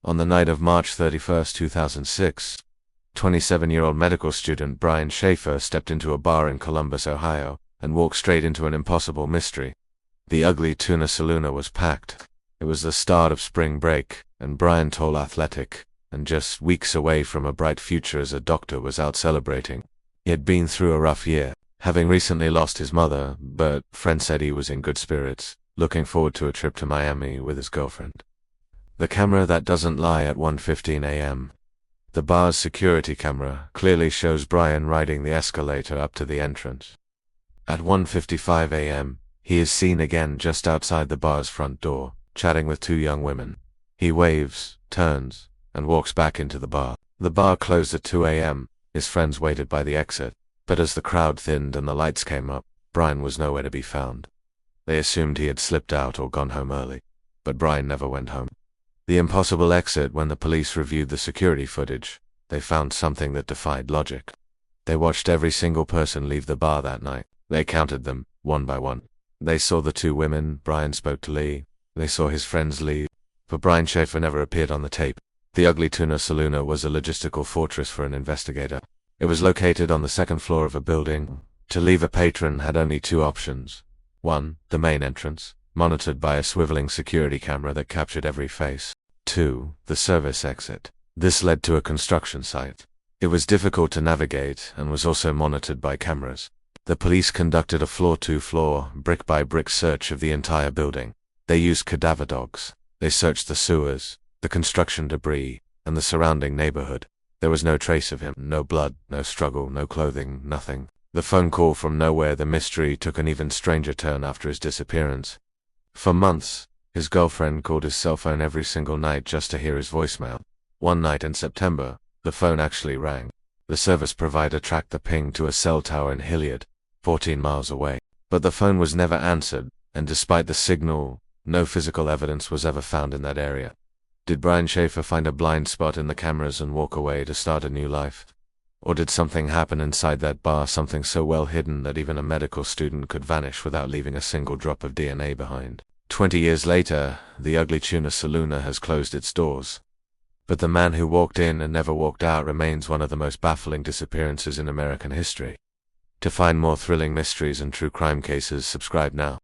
On the night of March 31st, 2006, 27-year-old medical student Brian Schaefer stepped into a bar in Columbus, Ohio, and walked straight into an impossible mystery. The ugly tuna saloon was packed. It was the start of spring break, and Brian, tall, athletic, and just weeks away from a bright future as a doctor, was out celebrating. He had been through a rough year, having recently lost his mother, but friends said he was in good spirits, looking forward to a trip to Miami with his girlfriend. The camera that doesn't lie at 1:15 a.m. The bar's security camera clearly shows Brian riding the escalator up to the entrance. At 1:55 a.m., he is seen again just outside the bar's front door, chatting with two young women. He waves, turns, and walks back into the bar. The bar closed at 2 a.m. His friends waited by the exit, but as the crowd thinned and the lights came up, Brian was nowhere to be found. They assumed he had slipped out or gone home early, but Brian never went home. The impossible exit. When the police reviewed the security footage, they found something that defied logic. They watched every single person leave the bar that night. They counted them, one by one. They saw the two women. Brian spoke to Lee. They saw his friends leave, but Brian Schaefer never appeared on the tape. The ugly tuna saloon was a logistical fortress for an investigator. It was located on the second floor of a building. To leave, a patron had only two options. One, the main entrance, monitored by a swiveling security camera that captured every face. Two, the service exit. This led to a construction site. It was difficult to navigate and was also monitored by cameras. The police conducted a floor-to-floor, brick-by-brick search of the entire building. They used cadaver dogs. They searched the sewers, the construction debris, and the surrounding neighborhood. There was no trace of him, no blood, no struggle, no clothing, nothing. The phone call from nowhere. The mystery took an even stranger turn after his disappearance. For months, his girlfriend called his cell phone every single night just to hear his voicemail. One night in September, the phone actually rang. The service provider tracked the ping to a cell tower in Hilliard, 14 miles away. But the phone was never answered, and despite the signal, no physical evidence was ever found in that area. Did Brian Schaefer find a blind spot in the cameras and walk away to start a new life? Or did something happen inside that bar, something so well hidden that even a medical student could vanish without leaving a single drop of DNA behind? 20 years later, the ugly tuna saloon has closed its doors. But the man who walked in and never walked out remains one of the most baffling disappearances in American history. To find more thrilling mysteries and true crime cases, subscribe now.